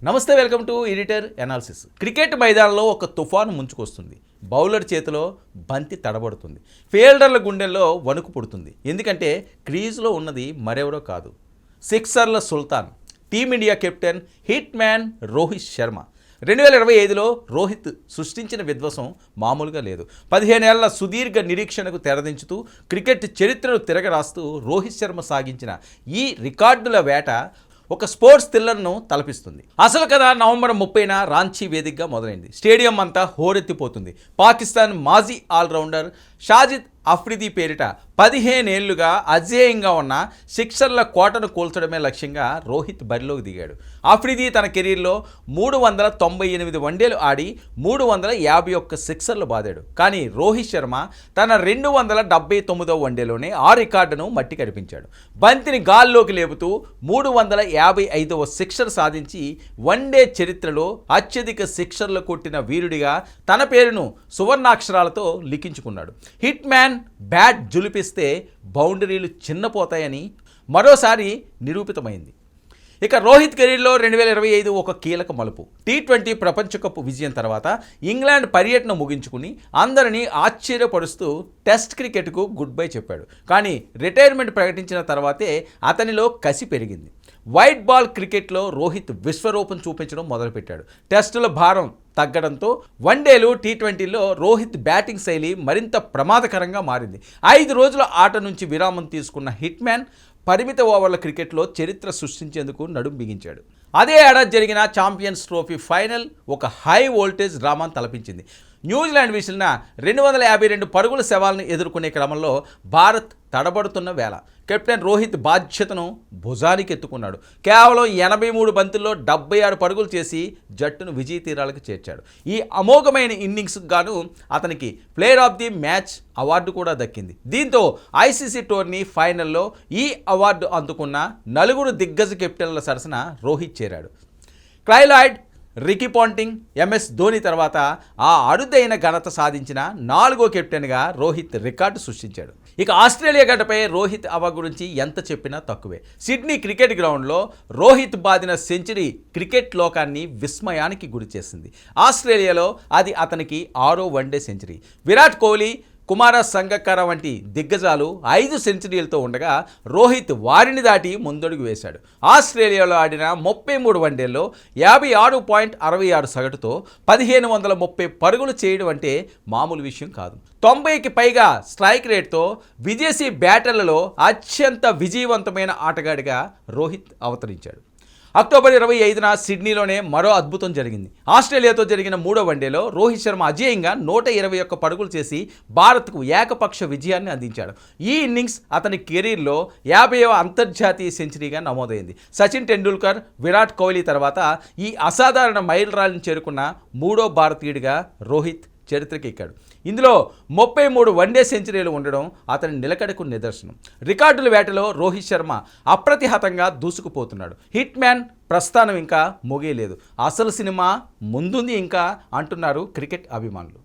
నమస్తే, welcome to editor analysis. Cricket మైదానంలో ఒక తుఫాను ముంచుకొస్తుంది. బౌలర్ చేతిలో బంతి తడబడుతుంది. ఫీల్డర్ల గుండెల్లో వణుకు పుడుతుంది. ఎందుకంటే క్రీజ్లో ఉన్నది మరెవరో కాదు, సిక్సర్ల సుల్తాన్, team India captain hitman Rohit Sharma. 2025లో రోహిత్ సృష్టించిన విధ్వంసం మామూలుగా లేదు. 15 ఏళ్ల సుదీర్ఘ నిరీక్షణకు తెరదించుతూ క్రికెట్ చరిత్రను తిరగరాస్తూ రోహిత్ శర్మ సాగించిన ఈ రికార్డుల వేట ఒక స్పోర్ట్స్ థ్రిల్లర్ను తలపిస్తుంది. అసలు కథ నవంబర్ 30న రాంచీ వేదికగా మొదలైంది. స్టేడియం అంతా హోరెత్తిపోతుంది. పాకిస్తాన్ మాజీ ఆల్రౌండర్ షాజిద్ అఫ్రిది పేరిట 15 ఏళ్లుగా అజేయంగా ఉన్న సిక్సర్ల కోటను కూల్చడమే లక్ష్యంగా రోహిత్ బరిలోకి దిగాడు. అఫ్రిది తన కెరీర్లో 398 వన్డేలు ఆడి 351 సిక్సర్లు బాదాడు. కానీ రోహిత్ శర్మ తన 279వ వన్డేలోనే ఆ రికార్డును మట్టి కనిపించాడు. బంతిని గాల్లోకి లేపుతూ 355వ సిక్సర్ సాధించి వన్డే చరిత్రలో అత్యధిక సిక్సర్లు కొట్టిన వీరుడిగా తన పేరును సువర్ణాక్షరాలతో లిఖించుకున్నాడు. హిట్ మ్యాన్ బ్యాట్ జులిపిస్తే బౌండరీలు చిన్నపోతాయని మరోసారి నిరూపితమైంది. ఇక రోహిత్ కెరీర్లో 2025 ఒక కీలక మలుపు. టీ20 ప్రపంచ కప్ విజయం తర్వాత ఇంగ్లాండ్ పర్యటన ముగించుకుని అందరినీ ఆశ్చర్యపరుస్తూ టెస్ట్ క్రికెట్కు గుడ్ బై చెప్పాడు. కానీ రిటైర్మెంట్ ప్రకటించిన తర్వాతే అతనిలో కసి పెరిగింది. వైట్ బాల్ క్రికెట్లో రోహిత్ విశ్వరూపం చూపించడం మొదలుపెట్టాడు. టెస్టుల భారం తగ్గడంతో వన్డేలు టీ20లో రోహిత్ బ్యాటింగ్ శైలి మరింత ప్రమాదకరంగా మారింది. 5 రోజుల ఆట నుంచి విరామం తీసుకున్న హిట్ మ్యాన్ పరిమిత ఓవర్ల క్రికెట్లో చరిత్ర సృష్టించేందుకు నడుం బిగించాడు. అదే ఏడాది జరిగిన ఛాంపియన్స్ ట్రోఫీ ఫైనల్ ఒక హై వోల్టేజ్ డ్రామాను తలపించింది. న్యూజిలాండ్ విసిరిన 252 పరుగుల సవాల్ను ఎదుర్కొనే క్రమంలో భారత్ తడబడుతున్న వేళ కెప్టెన్ రోహిత్ బాధ్యతను భుజానికి ఎత్తుకున్నాడు. కేవలం 83 బంతుల్లో 76 పరుగులు చేసి జట్టును విజయ తీరాలకు చేర్చాడు. ఈ అమోఘమైన ఇన్నింగ్స్కు గాను అతనికి player of the match award కూడా దక్కింది. దీంతో ఐసీసీ టోర్నీ ఫైనల్లో ఈ అవార్డు అందుకున్న 4 దిగ్గజ కెప్టెన్ల సరసన రోహిత్ చేరాడు. Clive Lloyd, Ricky Ponting, MS Dhoni తర్వాత ఆ అరుదైన ఘనత సాధించిన 4వ కెప్టెన్గా రోహిత్ రికార్డు సృష్టించాడు. ఇక ఆస్ట్రేలియా గడ్డపై రోహిత్ అవ గురించి ఎంత చెప్పినా తక్కువే. సిడ్నీ క్రికెట్ గ్రౌండ్లో రోహిత్ బాదిన సెంచరీ క్రికెట్ లోకాన్ని విస్మయానికి గురిచేసింది. ఆస్ట్రేలియాలో అది అతనికి 6వ వన్డే సెంచరీ. విరాట్ కోహ్లీ, కుమార సంగక్కర వంటి దిగ్గజాలు 5 సెంచరీలతో ఉండగా రోహిత్ వారిని దాటి ముందడుగు వేశాడు. ఆస్ట్రేలియాలో ఆడిన 33 వన్డేల్లో 56.66 సగటుతో 1530 పరుగులు చేయడం అంటే మామూలు విషయం కాదు. 90కి పైగా స్ట్రైక్ రేట్తో విదేశీ బ్యాటర్లలో అత్యంత విజయవంతమైన ఆటగాడిగా రోహిత్ అవతరించాడు. అక్టోబర్ 25న సిడ్నీలోనే మరో అద్భుతం జరిగింది. ఆస్ట్రేలియాతో జరిగిన 3వ వన్డేలో రోహిత్ శర్మ అజేయంగా 121 పరుగులు చేసి భారత్కు ఏకపక్ష విజయాన్ని అందించాడు. ఈ ఇన్నింగ్స్ అతని కెరీర్లో 50వ అంతర్జాతీయ సెంచరీగా నమోదైంది. సచిన్ టెండూల్కర్, విరాట్ కోహ్లీ తర్వాత ఈ అసాధారణ మైలురాయిని చేరుకున్న 3వ భారతీయుడిగా రోహిత్ చరిత్రకెక్కాడు. ఇందులో 33 వన్డే సెంచరీలు ఉండడం అతని నిలకడకు నిదర్శనం. రికార్డుల వేటలో రోహిత్ శర్మ అప్రతిహతంగా దూసుకుపోతున్నాడు. హిట్ మ్యాన్ ప్రస్థానం ఇంకా ముగియలేదు, అసలు సినిమా ముందుంది ఇంకా అంటున్నారు క్రికెట్ అభిమానులు.